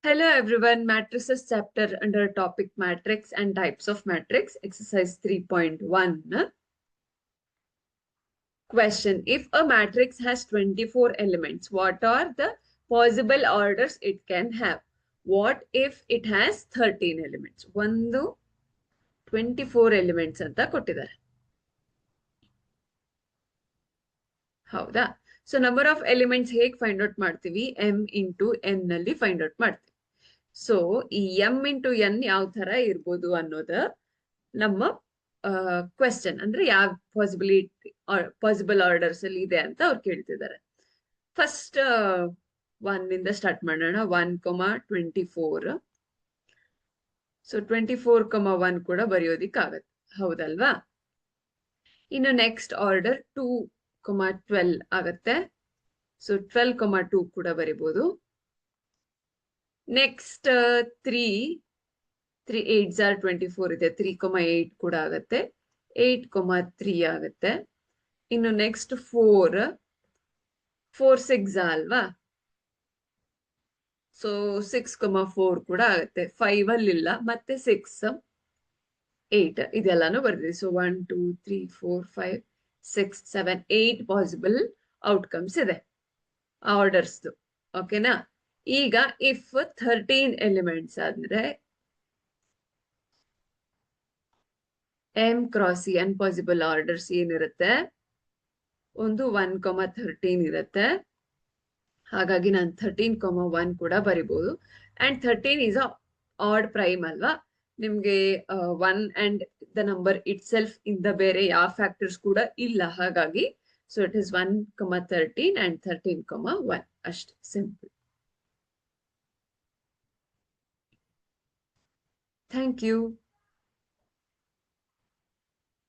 Hello everyone, matrices chapter under topic matrix and types of matrix, exercise 3.1. Question: if a matrix has 24 elements, what are the possible orders it can have? What if it has 13 elements? ಒಂದು 24 elements ಅಂತ ಕೊಟ್ಟಿದ್ದಾರೆ. ಹೌದಾ? So number of elements ಹೇಗೆ find out ಮಾಡ್ತೀವಿ? m into n ನಲ್ಲಿ find out ಮಾಡ್ತೀವಿ. So ಈ m into n ಯಾವ ತರ ಇರ್ಬೋದು ಅನ್ನೋದ ನಮ್ಮ ಕ್ವೆಶ್ಚನ್. ಅಂದ್ರೆ ಯಾವ ಪಾಸಿಬಲ್ ಆರ್ಡರ್ಸ್ ಅಲ್ಲಿ ಇದೆ ಅಂತ ಅವ್ರು ಕೇಳ್ತಿದ್ದಾರೆ. ಫಸ್ಟ್ ಒನ್ ಇಂದ ಸ್ಟಾರ್ಟ್ ಮಾಡೋಣ. 1,24. ಸೊ 24,1 ಕೂಡ ಬರೆಯೋದಿಕ್ಕಾಗತ್ತೆ, ಹೌದಲ್ವಾ? ಇನ್ನು ನೆಕ್ಸ್ಟ್ ಆರ್ಡರ್ 2,12 ಆಗತ್ತೆ. ಸೊ 12,2 ಕೂಡ ಬರಿಬಹುದು. ನೆಕ್ಸ್ಟ್ 3 8s are 24 ಇದೆ. 3,8 ಕೂಡ ಆಗತ್ತೆ. 8,3 ಆಗತ್ತೆ. ಇನ್ನು ನೆಕ್ಸ್ಟ್ 4 6 ಅಲ್ವಾ? ಸೊ 6,4 ಕೂಡ ಆಗತ್ತೆ. 5 ಅಲ್ಲಿ ಇಲ್ಲ, ಮತ್ತೆ 6 8 ಇದೆಲ್ಲಾನು ಬರ್ದಿದೆ. ಸೊ 1 2 3 4 5 6 7 8 ಪಾಸಿಬಲ್ ಔಟ್ಕಮ್ಸ್ ಇದೆ ಆರ್ಡರ್ಸ್. ಓಕೆನಾ? ಈಗ ಇಫ್ 13 ಎಲಿಮೆಂಟ್ಸ್ ಆದ್ರೆ m cross n possible orders ಏನಿರುತ್ತೆ? ಒಂದು 1,13 ಇರುತ್ತೆ. ಹಾಗಾಗಿ ನಾನು 13,1 ಕೂಡ ಬರಿಬಹುದು. And 13 is a odd prime ಅಲ್ವಾ? ನಿಮ್ಗೆ 1 and the number it self ಬೇರೆ ಯಾವ ಫ್ಯಾಕ್ಟರ್ಸ್ ಕೂಡ ಇಲ್ಲ. ಹಾಗಾಗಿ ಸೊ ಇಟ್ ಇಸ್ 1,13 ಅಂಡ್ 13,1 ಅಷ್ಟೇ, ಸಿಂಪಲ್. Thank you.